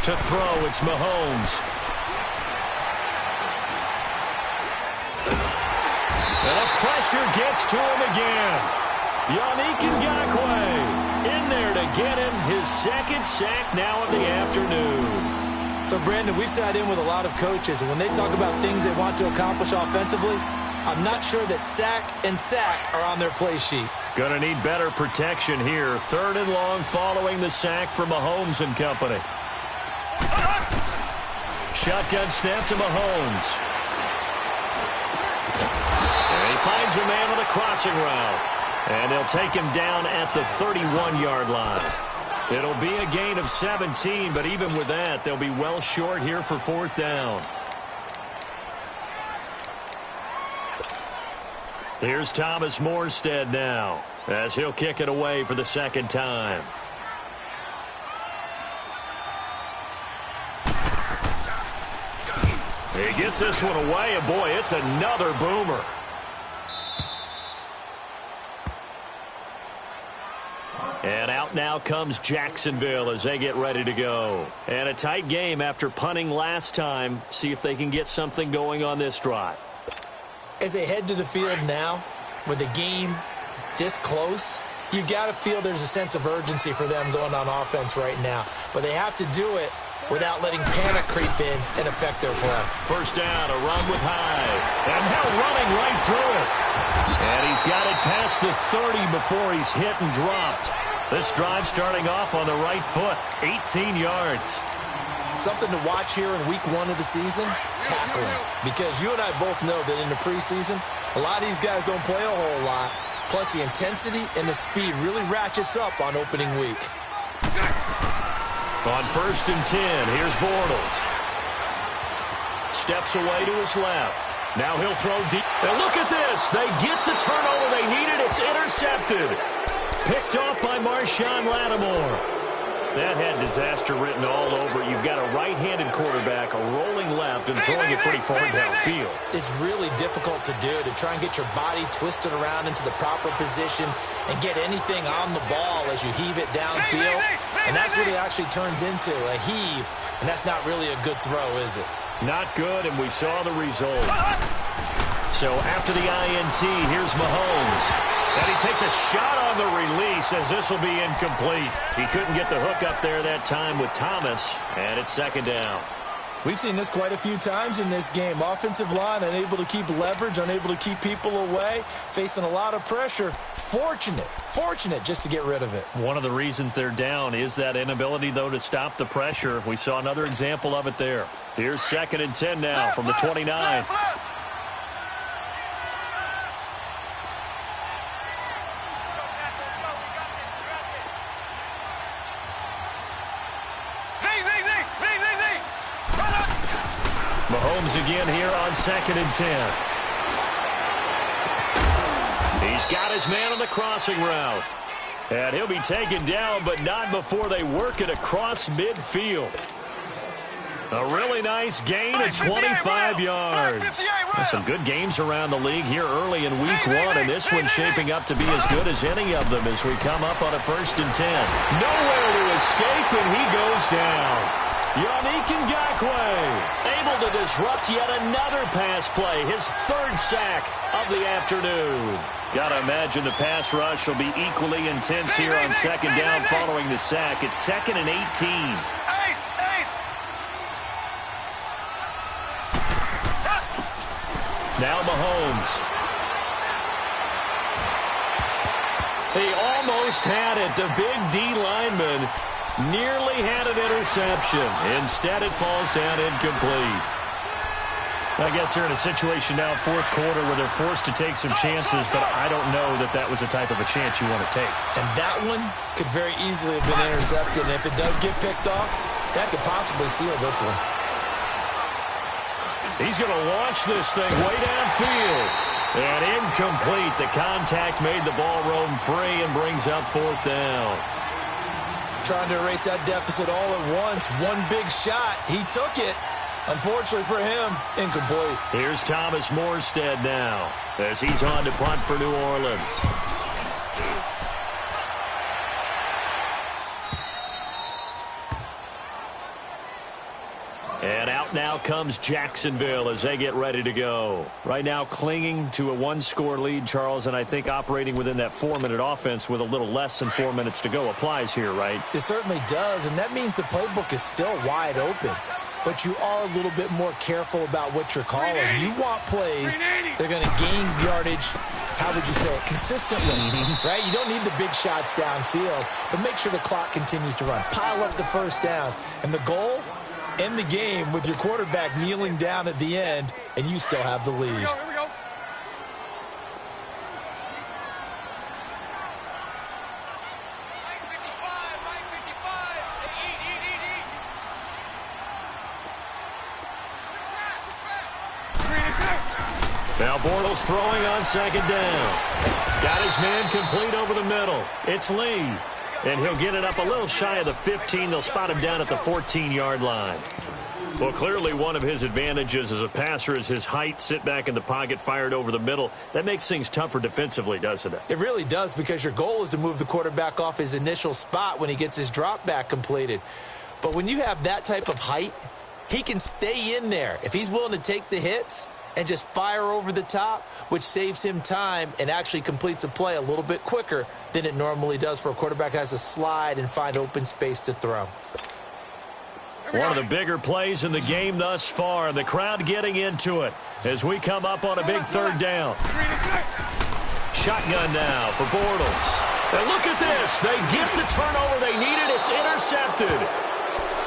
To throw, it's Mahomes. And the pressure gets to him again. Yannick Ngakoue in there to get him his 2nd sack now of the afternoon. So, Brandon, we've sat in with a lot of coaches, and when they talk about things they want to accomplish offensively, I'm not sure that sack and sack are on their play sheet. Gonna need better protection here. 3rd and long following the sack for Mahomes and company. Shotgun snap to Mahomes. And he finds a man on the crossing route. And they'll take him down at the 31-yard line. It'll be a gain of 17, but even with that, they'll be well short here for 4th down. Here's Thomas Morstead now, as he'll kick it away for the 2nd time. He gets this one away, and boy, it's another boomer. And out now comes Jacksonville as they get ready to go. And a tight game after punting last time. See if they can get something going on this drive. As they head to the field now, with the game this close, you've got to feel there's a sense of urgency for them going on offense right now. But they have to do it without letting panic creep in and affect their play. First down, a run with Hyde. And now running right through it. And he's got it past the 30 before he's hit and dropped. This drive starting off on the right foot, 18 yards. Something to watch here in week 1 of the season, tackling. Because you and I both know that in the preseason, a lot of these guys don't play a whole lot. Plus, the intensity and the speed really ratchets up on opening week. On 1st and 10, here's Bortles. Steps away to his left. Now he'll throw deep. And look at this. They get the turnover they needed. It's intercepted. Picked off by Marshawn Lattimore. That had disaster written all over. You've got a right-handed quarterback, a rolling left, and throwing it pretty far downfield. It's really difficult to do, to try and get your body twisted around into the proper position and get anything on the ball as you heave it downfield. And that's what it actually turns into, a heave. And that's not really a good throw, is it? Not good, and we saw the result. So after the INT, here's Mahomes. And he takes a shot on the release as this will be incomplete. He couldn't get the hook up there that time with Thomas, and it's 2nd down. We've seen this quite a few times in this game. Offensive line unable to keep leverage, unable to keep people away, facing a lot of pressure. Fortunate just to get rid of it. One of the reasons they're down is that inability, though, to stop the pressure. We saw another example of it there. Here's 2nd and 10 now from the 29. Mahomes again here on 2nd and 10. He's got his man on the crossing route. And he'll be taken down, but not before they work it across midfield. A really nice gain of 25 yards. There's some good games around the league here early in week one, and this one's shaping up to be as good as any of them as we come up on a 1st and 10. Nowhere to escape, and he goes down. Yannick Ngakoue able to disrupt yet another pass play, his 3rd sack of the afternoon. Got to imagine the pass rush will be equally intense here on 2nd down following the sack. It's 2nd and 18. Now Mahomes. He almost had it. The big D lineman nearly had an interception. Instead, it falls down incomplete. I guess they're in a situation now, 4th quarter, where they're forced to take some chances, but I don't know that that was the type of a chance you want to take. And that one could very easily have been intercepted. And if it does get picked off, that could possibly seal this one. He's going to launch this thing way downfield. And incomplete. The contact made the ball roam free and brings up 4th down. Trying to erase that deficit all at once. One big shot. He took it. Unfortunately for him, incomplete. Here's Thomas Morstead now as he's on to punt for New Orleans. And out now comes Jacksonville as they get ready to go. Right now clinging to a 1-score lead, Charles, and I think operating within that 4-minute offense with a little less than 4 minutes to go applies here, right? It certainly does, and that means the playbook is still wide open. But you are a little bit more careful about what you're calling. You want plays that are going to gain yardage, how would you say it, consistently, right? You don't need the big shots downfield, but make sure the clock continues to run. Pile up the first downs. And the goal, end the game with your quarterback kneeling down at the end, and you still have the lead. Here we go. Now Bortles throwing on 2nd down. Got his man complete over the middle. It's Lee. And he'll get it up a little shy of the 15. They'll spot him down at the 14-yard line. Well, clearly one of his advantages as a passer is his height. Sit back in the pocket, fired over the middle. That makes things tougher defensively, doesn't it? It really does, because your goal is to move the quarterback off his initial spot when he gets his drop back completed. But when you have that type of height, he can stay in there. If he's willing to take the hits and just fire over the top, which saves him time and actually completes a play a little bit quicker than it normally does for a quarterback who has to slide and find open space to throw. One of the bigger plays in the game thus far, and the crowd getting into it as we come up on a big 3rd down. Shotgun now for Bortles. And look at this. They get the turnover they needed. It's intercepted.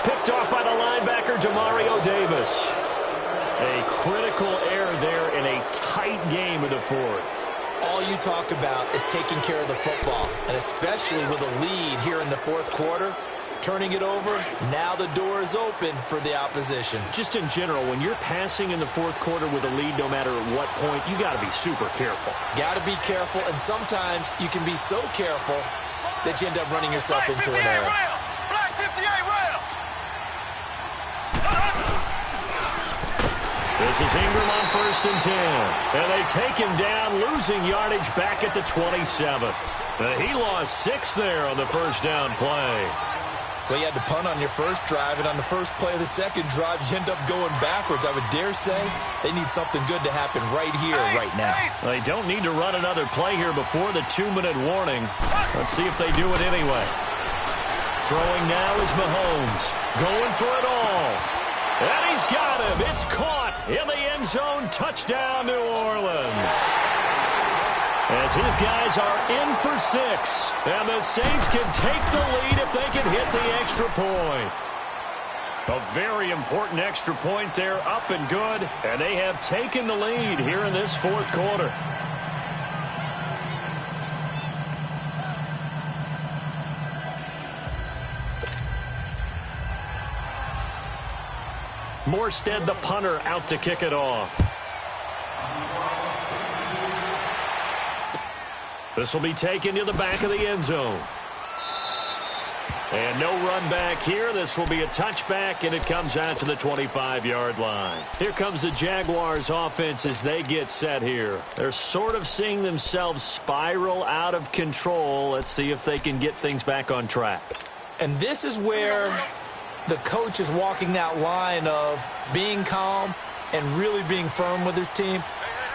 Picked off by the linebacker, Demario Davis. A critical error there in a tight game in the 4th. All you talk about is taking care of the football, and especially with a lead here in the 4th quarter, turning it over, now the door is open for the opposition. Just in general, when you're passing in the 4th quarter with a lead, no matter at what point, you got to be super careful. Got to be careful, and sometimes you can be so careful that you end up running yourself into an error. Black 58 rail. This is Ingram on 1st and 10. And they take him down, losing yardage back at the 27. He lost 6 there on the 1st down play. Well, you had to punt on your first drive, and on the first play of the second drive, you end up going backwards. I would dare say they need something good to happen right here, right now. They don't need to run another play here before the 2-minute warning. Let's see if they do it anyway. Throwing now is Mahomes. Going for it all. And he's got him. It's caught in the end zone. Touchdown, New Orleans. As his guys are in for 6. And the Saints can take the lead if they can hit the extra point. A very important extra point there, up and good. And they have taken the lead here in this 4th quarter. Morstead, the punter, out to kick it off. This will be taken to the back of the end zone. And no run back here. This will be a touchback, and it comes out to the 25-yard line. Here comes the Jaguars offense as they get set here. They're sort of seeing themselves spiral out of control. Let's see if they can get things back on track. And this is where the coach is walking that line of being calm and really being firm with his team.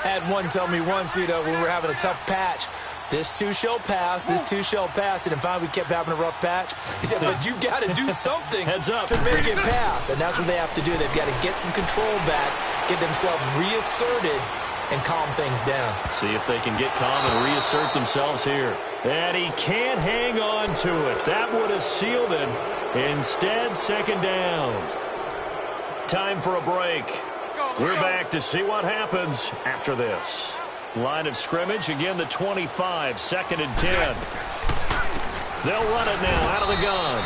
I had one tell me once, when we were having a tough patch, this too shall pass, this too shall pass. And finally we kept having a rough patch. He said, but you got to do something Heads up. to make it pass. And that's what they have to do. They've got to get some control back, get themselves reasserted, and calm things down. See if they can get calm and reassert themselves here. And he can't hang on to it. That would have sealed it. Instead, second down. Time for a break. We're back to see what happens after this. Line of scrimmage, again the 25, 2nd and 10. They'll run it now out of the gun.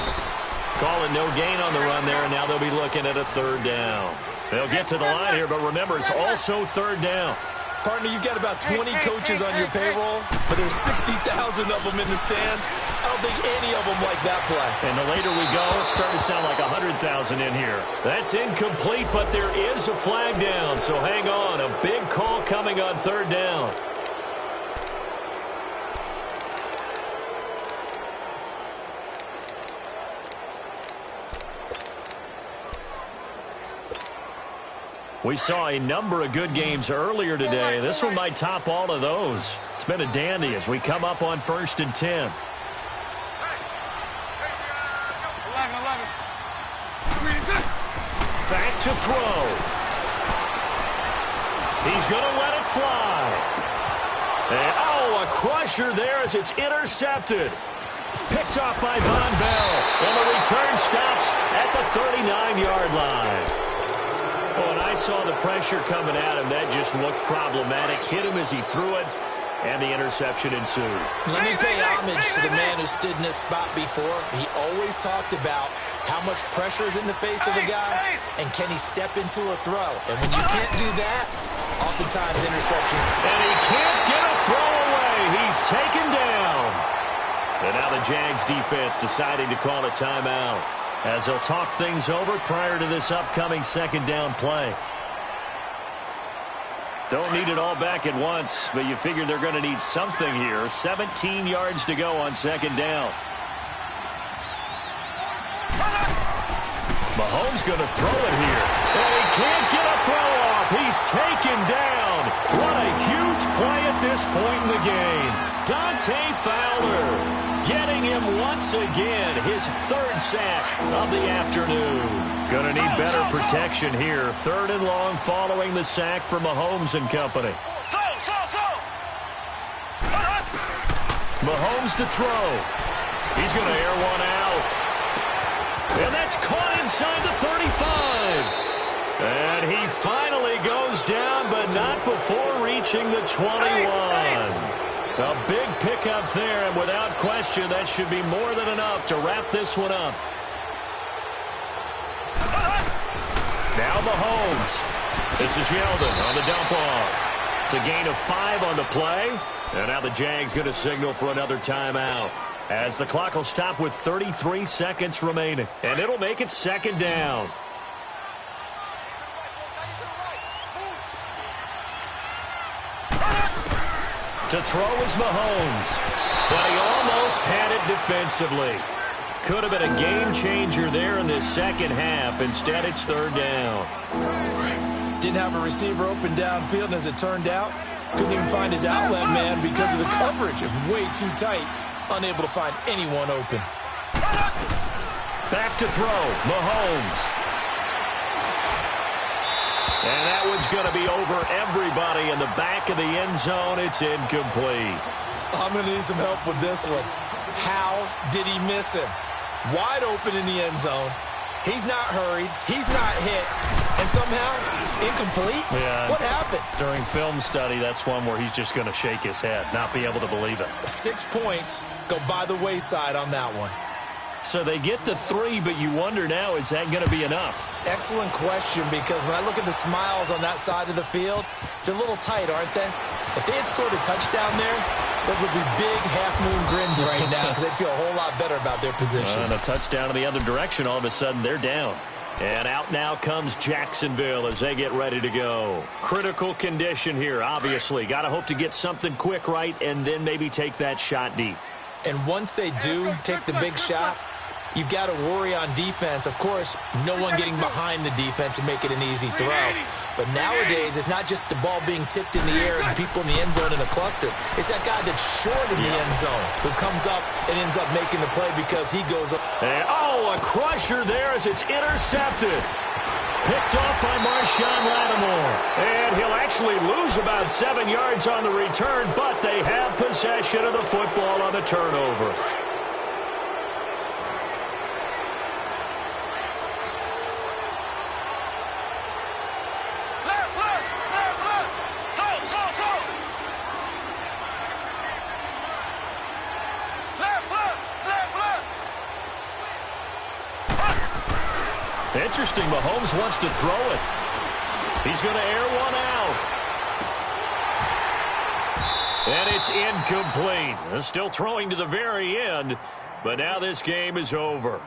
Call it no gain on the run there, and now they'll be looking at a 3rd down. They'll get to the line here, but remember, it's also 3rd down. Partner, you've got about 20 coaches on your payroll, but there's 60,000 of them in the stands. I don't think any of them like that play. And the later we go, it's starting to sound like 100,000 in here. That's incomplete, but there is a flag down, so hang on. A big call coming on 3rd down. We saw a number of good games earlier today. This one might top all of those. It's been a dandy as we come up on 1st and 10. 11. Back to throw. He's going to let it fly. And, a crusher there as it's intercepted. Picked off by Von Bell. And the return stops at the 39-yard line. Oh, and I saw the pressure coming at him. That just looked problematic. Hit him as he threw it, and the interception ensued. Let me pay homage to the man who stood in this spot before. He always talked about how much pressure is in the face of a guy, and can he step into a throw. And when you can't do that, oftentimes interception. And he can't get a throw away. He's taken down. And now the Jags defense deciding to call a timeout, as they'll talk things over prior to this upcoming 2nd down play. Don't need it all back at once, but you figure they're going to need something here. 17 yards to go on 2nd down. Mahomes going to throw it here. And he can't get a throw off. He's taken down. What a huge play at this point in the game. Dante Fowler getting him once again, his 3rd sack of the afternoon. Going to need better protection here. 3rd and long following the sack from Mahomes and company. Mahomes to throw. He's going to air one out. And that's caught inside the 35. And he finally goes down, but not before reaching the 21. A big pickup there, and without question, that should be more than enough to wrap this one up. Now Mahomes. This is Yeldon on the dump off. It's a gain of 5 on the play. And now the Jags going to signal for another timeout, as the clock will stop with 33 seconds remaining. And it'll make it 2nd down. To throw is Mahomes, but he almost had it defensively. Could have been a game changer there in this 2nd half. Instead, it's 3rd down. Didn't have a receiver open downfield, and as it turned out, couldn't even find his outlet man because of the coverage. It was way too tight, unable to find anyone open. Back to throw, Mahomes. And that one's going to be over everybody in the back of the end zone. It's incomplete. I'm going to need some help with this one. How did he miss him? Wide open in the end zone. He's not hurried. He's not hit. And somehow, incomplete? Yeah. What happened? During film study, that's one where he's just going to shake his head, not be able to believe it. 6 points go by the wayside on that one. So they get the 3, but you wonder now, is that going to be enough? Excellent question, because when I look at the smiles on that side of the field, they're a little tight, aren't they? If they had scored a touchdown there, Those will be big half-moon grins right now because they feel a whole lot better about their position. And a touchdown in the other direction, all of a sudden they're down. And out now comes Jacksonville as they get ready to go. Critical condition here, obviously. Got to hope to get something quick right and then maybe take that shot deep. And once they do take the big shot, you've got to worry on defense. Of course, no one getting behind the defense and make it an easy throw. But nowadays, it's not just the ball being tipped in the air and people in the end zone in a cluster. It's that guy that's short in the end zone who comes up and ends up making the play because he goes up. And, a crusher there as it's intercepted. Picked off by Marshawn Lattimore. And he'll actually lose about 7 yards on the return, but they have possession of the football on the turnover. Interesting, Mahomes wants to throw it. He's going to air one out. And it's incomplete. Still throwing to the very end, but now this game is over.